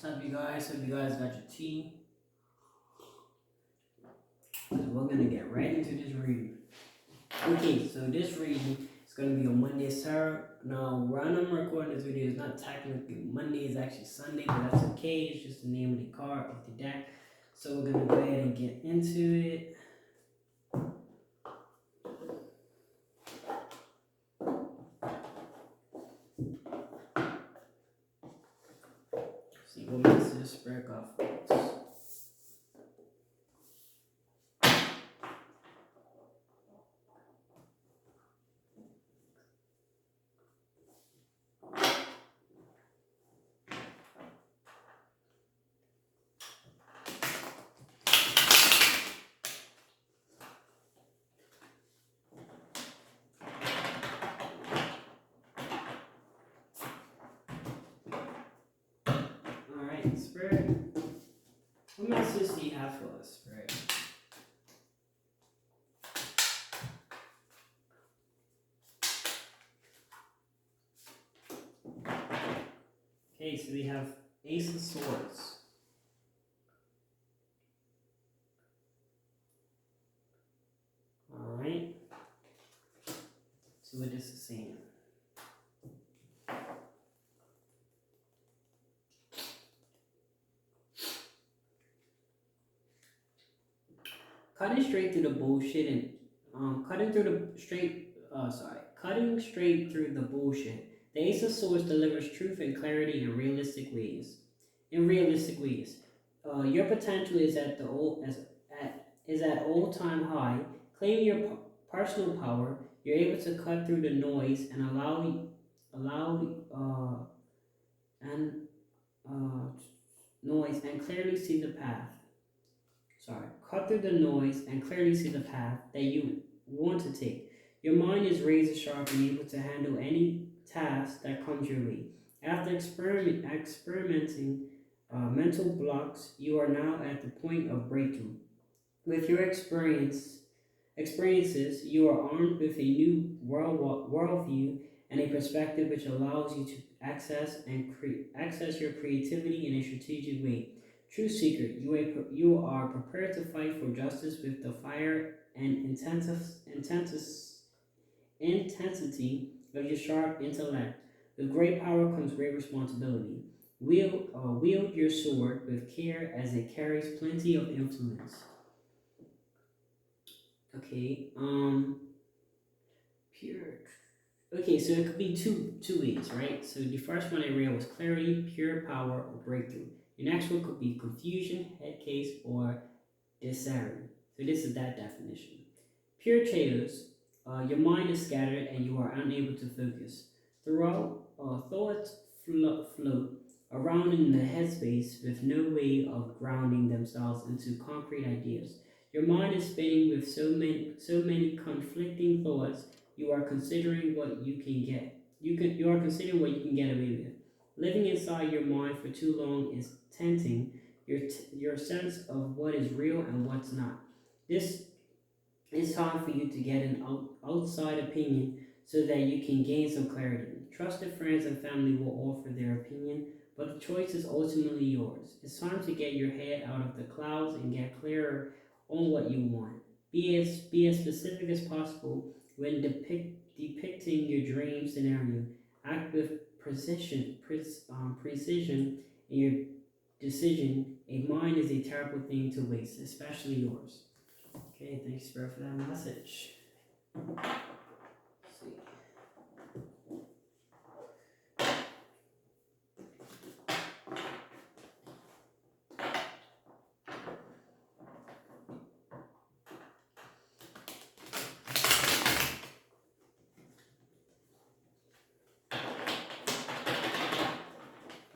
up, you guys? Hope you guys got your tea. We're gonna get right into this reading. Okay, so this reading is gonna be on Monday, Sarah. Now, when I'm recording this video, it's not technically Monday, it's actually Sunday, but that's okay. It's just the name of the card of the deck. So we're gonna go ahead and get into it. See what message Spirit got for us. Alright, Spirit. What message do you have for us, Spirit? Okay, so we have Ace of Swords. Alright. See what this is saying. Cutting straight through the bullshit and cutting straight through the bullshit. The Ace of Swords delivers truth and clarity in realistic ways. Your potential is at all-time high. Claiming your personal power, you're able to cut through the noise and noise and clearly see the path. Cut through the noise and clearly see the path that you want to take. Your mind is razor sharp and able to handle any task that comes your way. After experimenting mental blocks, you are now at the point of breakthrough. With your experiences, you are armed with a new worldview and a perspective which allows you to access your creativity in a strategic way. True seeker, you are prepared to fight for justice with the fire and intensity of your sharp intellect. With great power comes great responsibility. Wield your sword with care as it carries plenty of influence. Okay, pure. Okay, so it could be two ways, right? So the first one I read was clarity, pure power, or breakthrough. The next one could be confusion, head case, or discernment. So this is that definition. Pure chaos, your mind is scattered and you are unable to focus. Throughout, thoughts float around in the headspace with no way of grounding themselves into concrete ideas. Your mind is spinning with so many conflicting thoughts. You are considering what you can get. You are considering what you can get away with. Living inside your mind for too long is tainting your sense of what is real and what's not. This is time for you to get an outside opinion so that you can gain some clarity. Trusted friends and family will offer their opinion, but the choice is ultimately yours. It's time to get your head out of the clouds and get clearer on what you want. Be as specific as possible when depicting your dream scenario. Act with precision in your decision. A mind is a terrible thing to waste, especially yours. Okay, thanks, Spirit, for that message. Let's see.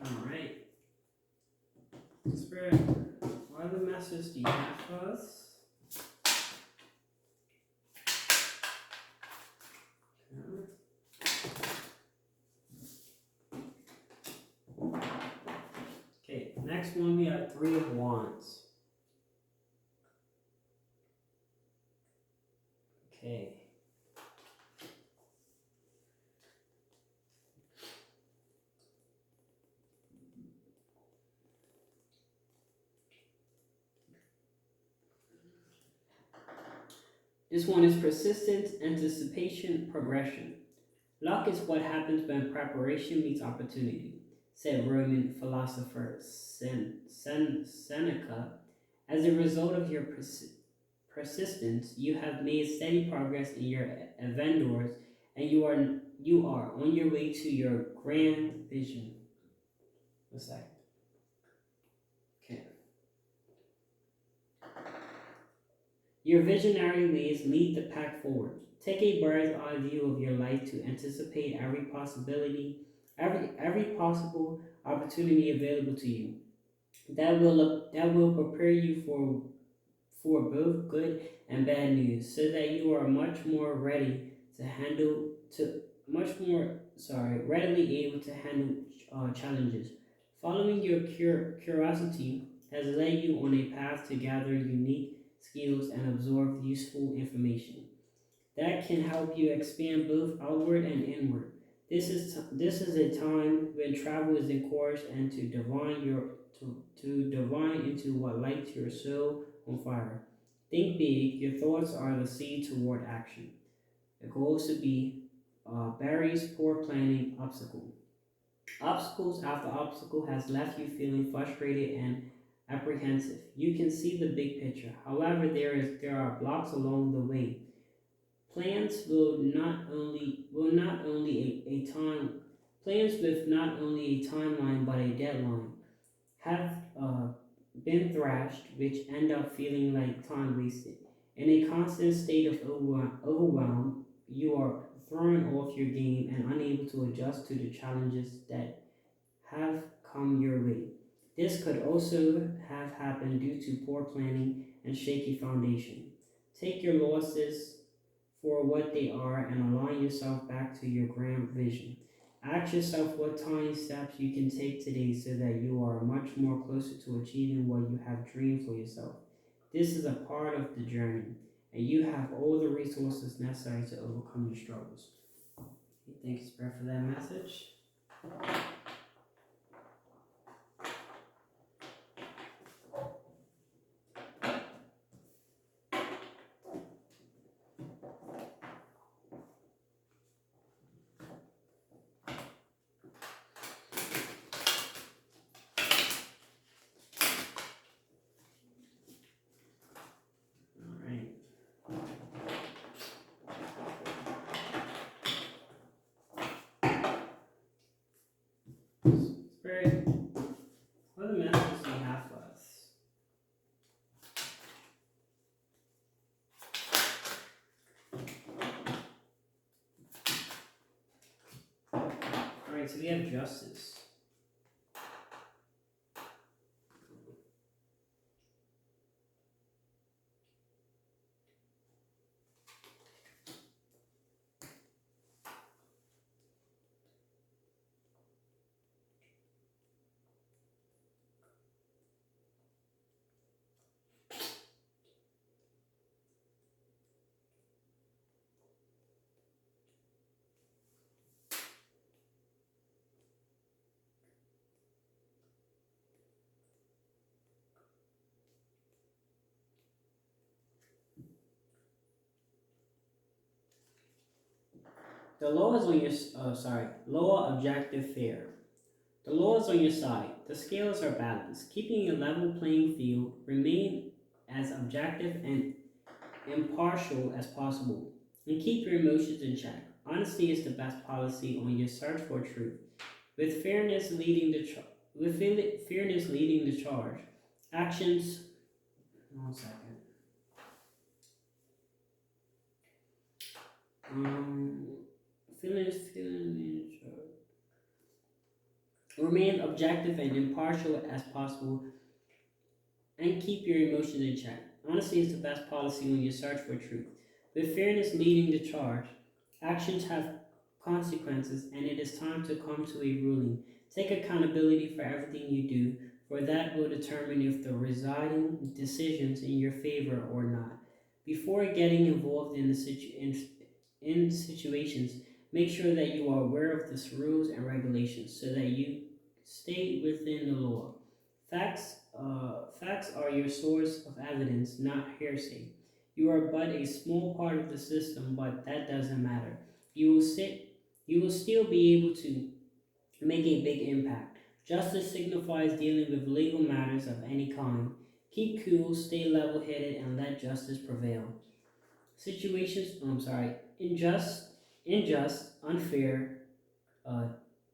Alright. Spirit, what other message do you have for us? Okay, next one we have Three of Wands. Okay. This one is persistence, anticipation, progression. Luck is what happens when preparation meets opportunity, said Roman philosopher Seneca. As a result of your persistence, you have made steady progress in your endeavors, and you are on your way to your grand vision. What's that? Okay. Your visionary ways lead the pack forward. Take a bird's eye view of your life to anticipate every possibility, every possible opportunity available to you. That will prepare you for both good and bad news, so that you are much more ready to handle to much more readily able to handle challenges. Following your curiosity has led you on a path to gather unique skills and absorb useful information that can help you expand both outward and inward. This is a time when travel is encouraged and to divine into what lights your soul on fire. Think big. Your thoughts are the seed toward action. The goal is to be Barry's poor planning obstacle. Obstacles after obstacle has left you feeling frustrated and apprehensive. You can see the big picture. However, there are blocks along the way. Plans with not only a timeline but a deadline have been thrashed, which end up feeling like time wasted. In a constant state of overwhelm, you are thrown off your game and unable to adjust to the challenges that have come your way. This could also have happened due to poor planning and shaky foundation. Take your losses for what they are and align yourself back to your grand vision. Ask yourself what tiny steps you can take today so that you are much more closer to achieving what you have dreamed for yourself. This is a part of the journey, and you have all the resources necessary to overcome your struggles. Thank you, Spirit, for that message. All right. Spirit, what are the messages you have for us? All right, so we have justice. The law is on your law objective fair. The law is on your side. The scales are balanced, keeping a level playing field. Remain as objective and impartial as possible, and keep your emotions in check. Honesty is the best policy on your search for truth. With fairness leading fairness leading the charge, actions. 1 second. Fairness leading the charge. Remain objective and impartial as possible, and keep your emotions in check. Honesty is the best policy when you search for truth. With fairness leading the charge, actions have consequences, and it is time to come to a ruling. Take accountability for everything you do, for that will determine if the residing decisions in your favor or not. Before getting involved in situations, make sure that you are aware of the rules and regulations so that you stay within the law. Facts are your source of evidence, not hearsay. You are but a small part of the system, but that doesn't matter. You will sit you will still be able to make a big impact. Justice signifies dealing with legal matters of any kind. Keep cool, stay level headed, and let justice prevail. Unjust, unfair, uh,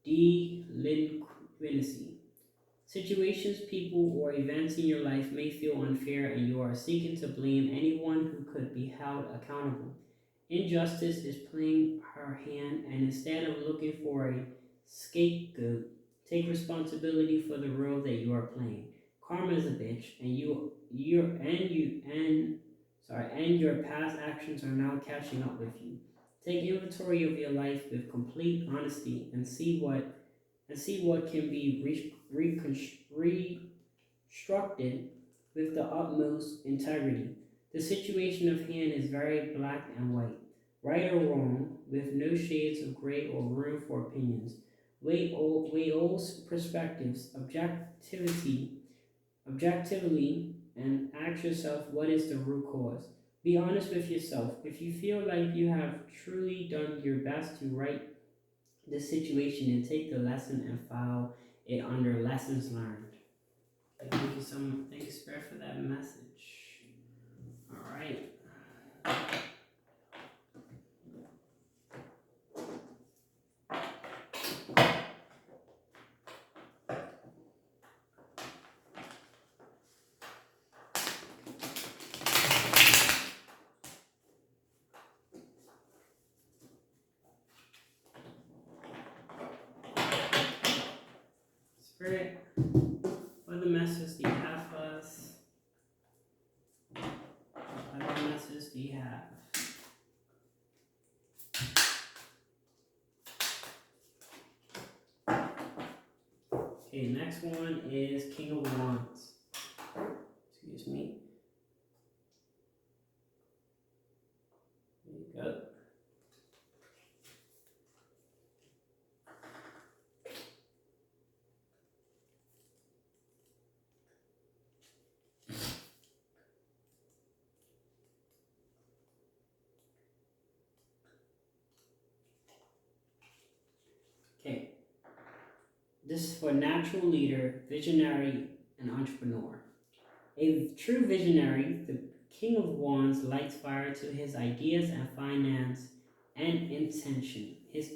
delinquency. Situations, people, or events in your life may feel unfair and you are seeking to blame anyone who could be held accountable. Injustice is playing her hand, and instead of looking for a scapegoat, take responsibility for the role that you are playing. Karma is a bitch, and and your past actions are now catching up with you. Take inventory of your life with complete honesty and see what can be reconstructed with the utmost integrity. The situation of hand is very black and white, right or wrong, with no shades of gray or room for opinions. Weigh all perspectives objectively and ask yourself what is the root cause. Be honest with yourself. If you feel like you have truly done your best to right the situation, and take the lesson and file it under lessons learned. Thank you, Spirit, for that message. All right. Spirit, what the message do you have for us? What message do you have? Okay, next one is King of Wands. Excuse me. There you go. Okay. This is for natural leader, visionary, and entrepreneur. A true visionary, the King of Wands lights fire to his ideas and finance and intention. His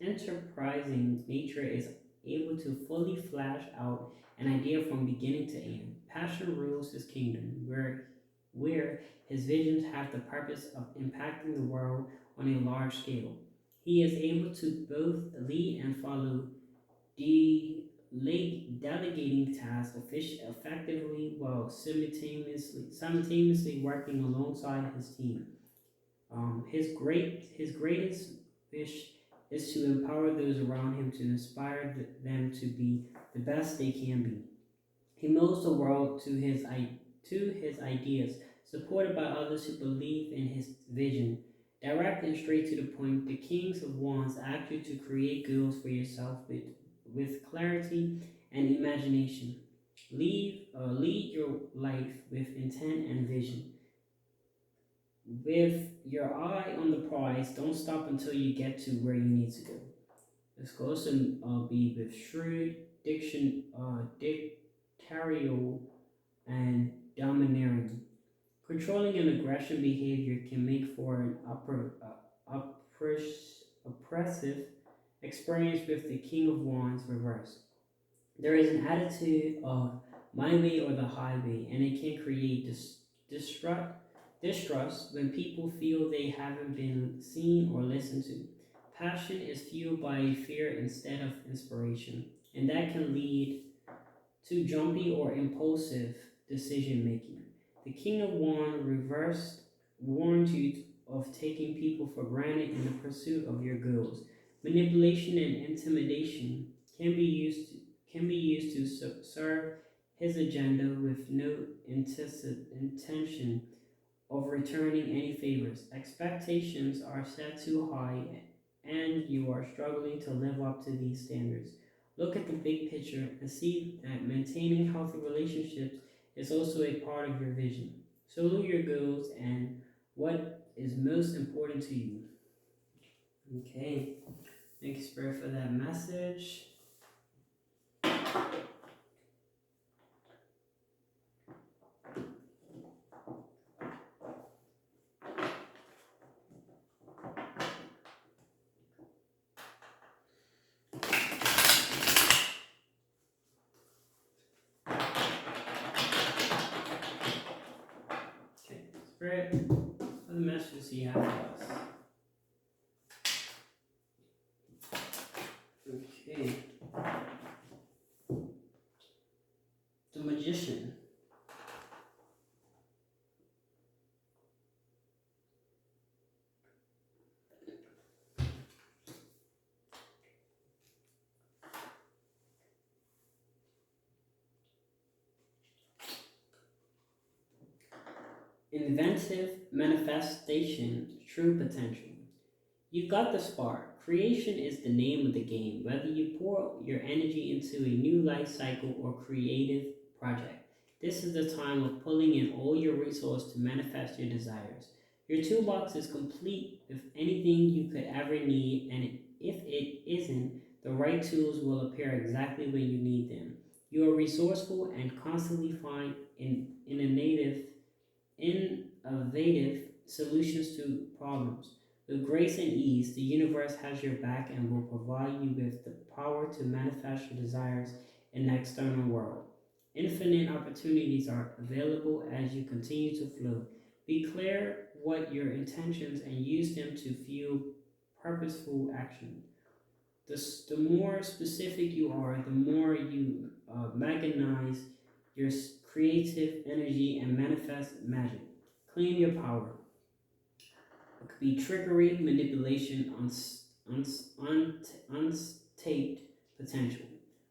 enterprising nature is able to fully flash out an idea from beginning to end. Passion rules his kingdom, where his visions have the purpose of impacting the world on a large scale. He is able to both lead and follow delegating tasks effectively while simultaneously working alongside his team. His greatest wish is to empower those around him to inspire them to be the best they can be. He moves the world to his ideas, supported by others who believe in his vision. Direct and straight to the point, the Kings of Wands ask you to create goals for yourself with clarity and imagination. Lead your life with intent and vision. With your eye on the prize, don't stop until you get to where you need to go. This could also be with shrewd, dictatorial, and domineering. Controlling and aggression behavior can make for an oppressive experience with the King of Wands reversed. There is an attitude of my way or the highway, and it can create distrust when people feel they haven't been seen or listened to. Passion is fueled by fear instead of inspiration, and that can lead to jumpy or impulsive decision making. The King of Wands reversed warns you of taking people for granted in the pursuit of your goals. Manipulation and intimidation can be used to serve his agenda with no intention of returning any favors. Expectations are set too high, and you are struggling to live up to these standards. Look at the big picture and see that maintaining healthy relationships is also a part of your vision. So who are your goals and what is most important to you? Okay, thank you, Spirit, for that message. Okay, Spirit, what the messages do you have for us? Okay, the Magician. Inventive manifestation, true potential. You've got the spark. Creation is the name of the game, whether you pour your energy into a new life cycle or creative project. This is the time of pulling in all your resources to manifest your desires. Your toolbox is complete with anything you could ever need, and if it isn't, the right tools will appear exactly when you need them. You are resourceful and constantly find innovative solutions to problems. With grace and ease, the universe has your back and will provide you with the power to manifest your desires in the external world. Infinite opportunities are available as you continue to flow. Be clear what your intentions and use them to fuel purposeful action. The more specific you are, the more you magnetize your creative energy and manifest magic. Claim your power. It could be trickery, manipulation, untaped potential.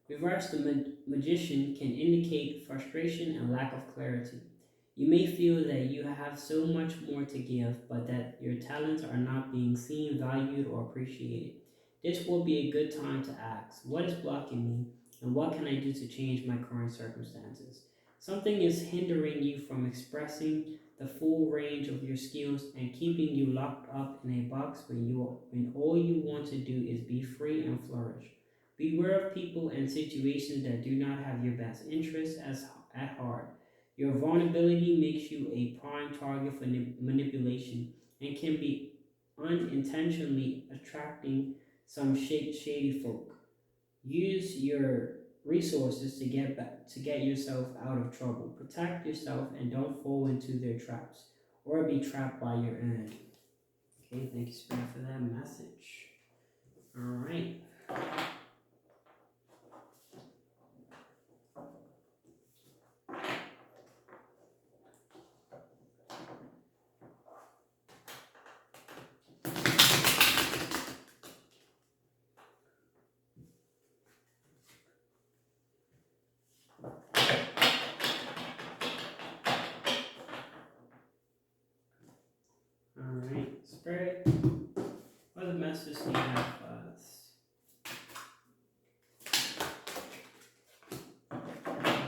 Reverse, the magician can indicate frustration and lack of clarity. You may feel that you have so much more to give, but that your talents are not being seen, valued, or appreciated. This will be a good time to ask, what is blocking me, and what can I do to change my current circumstances? Something is hindering you from expressing the full range of your skills and keeping you locked up in a box when all you want to do is be free and flourish. Beware of people and situations that do not have your best interests at heart. Your vulnerability makes you a prime target for manipulation and can be unintentionally attracting some shady folk. Use your resources to get yourself out of trouble. Protect yourself and don't fall into their traps or be trapped by your enemy. Okay, thank you, Spirit, for that message. All right. All right, Spirit, what other message do you have for us? All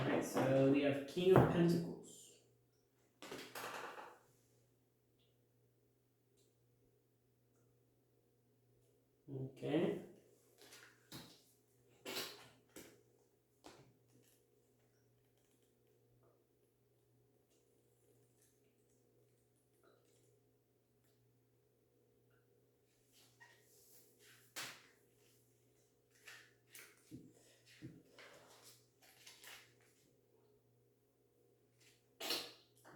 right, so we have King of Pentacles. Okay.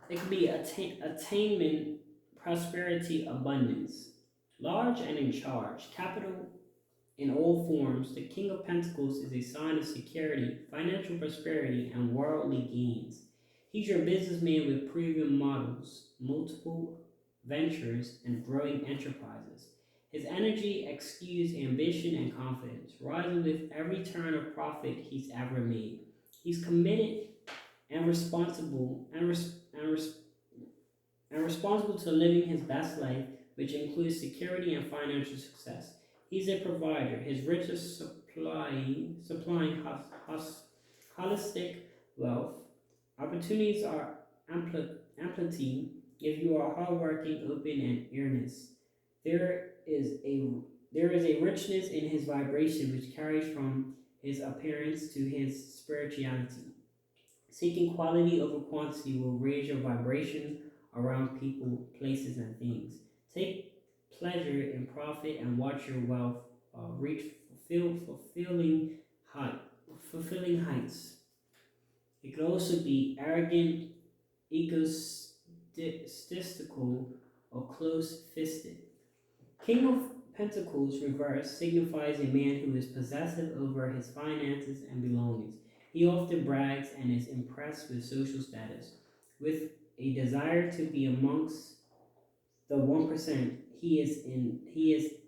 It could be attainment, prosperity, abundance. Large and in charge. Capital in all forms, the King of Pentacles is a sign of security, financial prosperity, and worldly gains. He's your businessman with proven models, multiple ventures, and growing enterprises. His energy exudes ambition and confidence, rising with every turn of profit he's ever made. He's committed and responsible to living his best life, which includes security and financial success. He's a provider, his riches supplying holistic wealth. Opportunities are amplitude if you are hardworking, open, and earnest. There is a there is a richness in his vibration which carries from his appearance to his spirituality. Seeking quality over quantity will raise your vibration around people, places, and things. Take pleasure in profit and watch your wealth reach height, fulfilling heights. It could also be arrogant, egotistical, or close-fisted. King of Pentacles reversed signifies a man who is possessive over his finances and belongings. He often brags and is impressed with social status. With a desire to be amongst the 1%, he is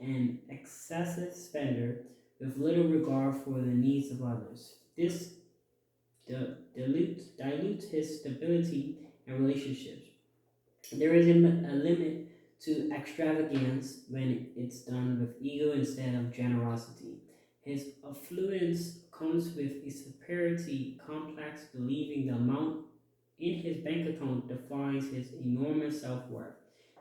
an excessive spender with little regard for the needs of others. This dilutes his stability and relationships. There is a limit to extravagance when it's done with ego instead of generosity. His affluence comes with a superiority complex, believing the amount in his bank account defines his enormous self worth.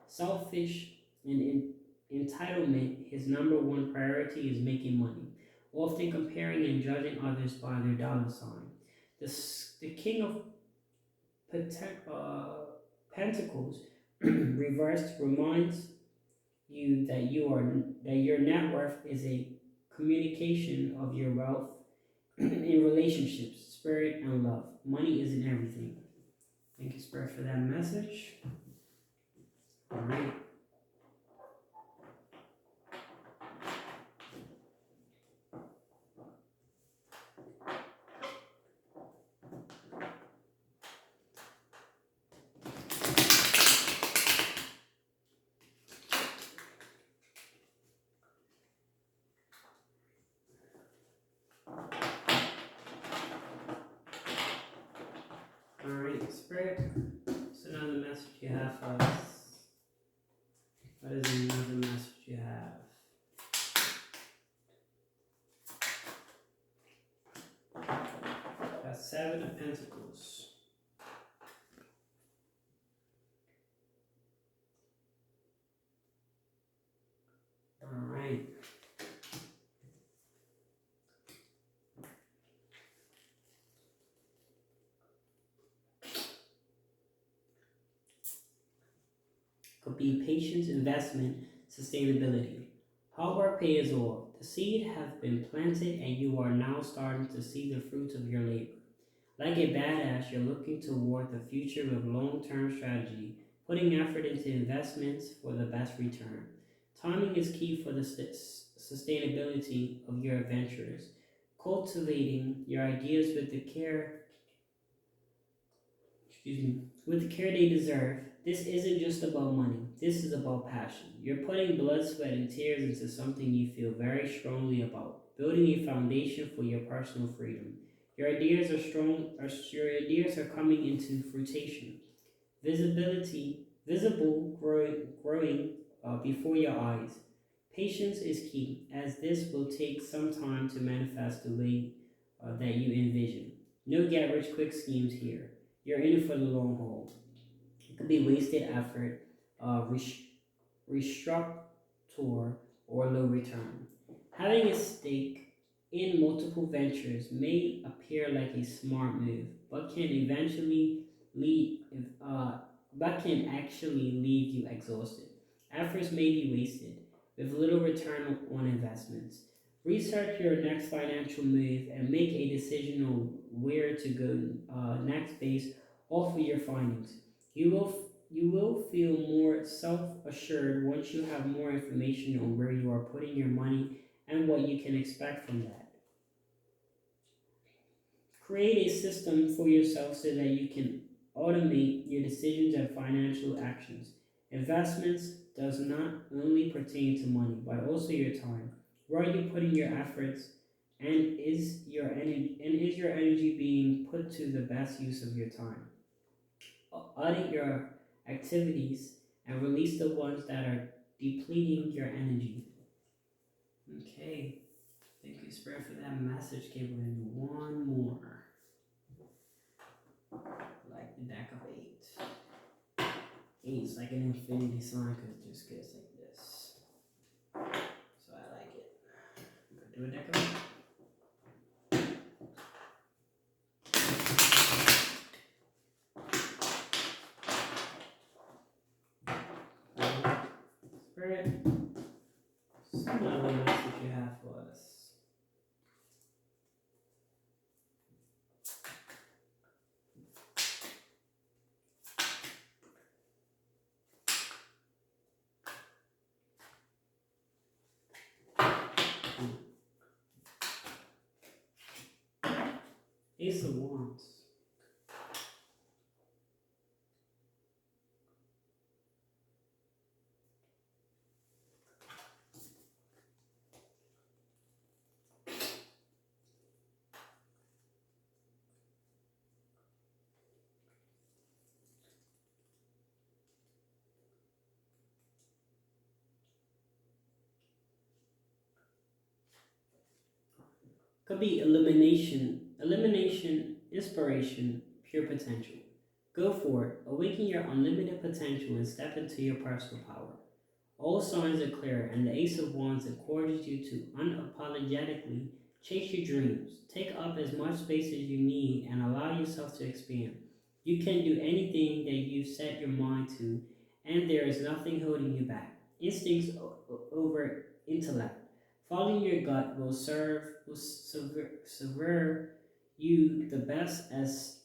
Selfish and entitlement, his number one priority is making money, often comparing and judging others by their dollar sign. The king of Pentacles reversed reminds you that your net worth is a communication of your wealth in relationships, spirit, and love. Money isn't everything. Thank you, Spirit, for that message. All right. All right, Spirit. So now the message you have for us. What is another message you have? That's Seven of Pentacles. All right. Could be patience, investment, sustainability. Hard work pays off. The seed has been planted and you are now starting to see the fruits of your labor. Like a badass, you're looking toward the future with long-term strategy, putting effort into investments for the best return. Timing is key for the sustainability of your adventures. Cultivating your ideas with the care, with the care they deserve. This isn't just about money. This is about passion. You're putting blood, sweat, and tears into something you feel very strongly about, building a foundation for your personal freedom. Your ideas are strong. Your ideas are coming into fruition. Visible, growing before your eyes. Patience is key, as this will take some time to manifest the way that you envision. No get rich quick schemes here. You're in it for the long haul. It could be wasted effort, restructure, or low return. Having a stake in multiple ventures may appear like a smart move, but can eventually lead, but can actually leave you exhausted. Efforts may be wasted with little return on investments. Research your next financial move and make a decision on where to go next based off of your findings. You will feel more self-assured once you have more information on where you are putting your money and what you can expect from that. Create a system for yourself so that you can automate your decisions and financial actions. Investments does not only pertain to money, but also your time. Where are you putting your efforts, and is your energy being put to the best use of your time? Audit your activities and release the ones that are depleting your energy. Okay, thank you, Spirit, for that message. Give it one more. Like the deck of eight. It's like an infinity sign because it just gets like this. So I like it. I'm gonna do a deck of it. Spirit, some other message you have for us. Ace of Wands. Could be elimination, inspiration, pure potential. Go for it. Awaken your unlimited potential and step into your personal power. All signs are clear, and the Ace of Wands encourages you to unapologetically chase your dreams. Take up as much space as you need and allow yourself to expand. You can do anything that you set your mind to, and there is nothing holding you back. Instincts over intellect. Following your gut will serve you the best as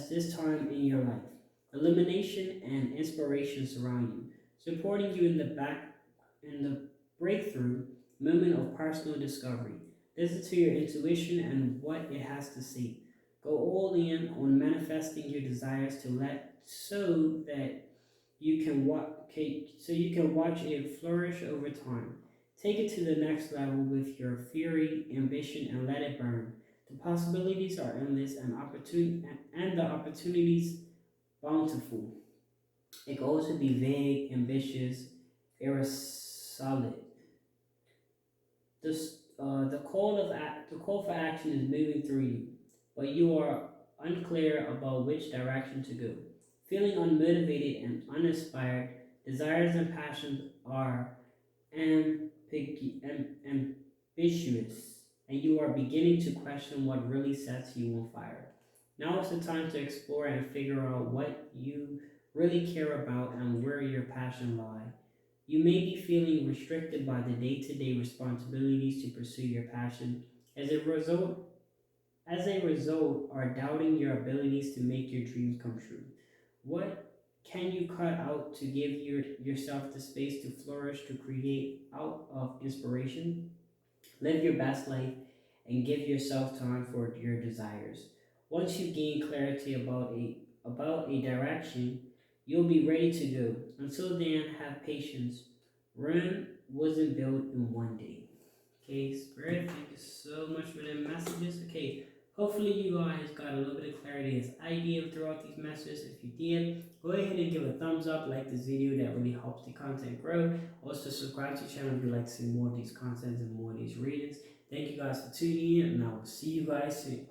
this time in your life. Illumination and inspiration surround you, supporting you in the breakthrough moment of personal discovery. Listen to your intuition and what it has to say. Go all in on manifesting your desires to let so that you can watch it flourish over time. Take it to the next level with your fury, ambition, and let it burn. The possibilities are endless and the opportunities bountiful. It can also be vague, ambitious, irresolute. The call for action is moving through you, but you are unclear about which direction to go. Feeling unmotivated and uninspired, desires and passions are ambitious, and you are beginning to question what really sets you on fire. Now is the time to explore and figure out what you really care about and where your passion lies. You may be feeling restricted by the day-to-day responsibilities to pursue your passion. As a result, are doubting your abilities to make your dreams come true. What can you cut out to give yourself the space to flourish, to create out of inspiration? Live your best life and give yourself time for your desires. Once you gain clarity about a direction, you'll be ready to go. Until then, have patience. Rome wasn't built in one day. Okay, Spirit, thank you so much for the messages. Okay, hopefully you guys got a little bit of clarity as I did throughout these messages. If you did, go ahead and give a thumbs up, like this video, that really helps the content grow. Also subscribe to the channel if you'd like to see more of these contents and more of these readings. Thank you guys for tuning in, and I will see you guys soon.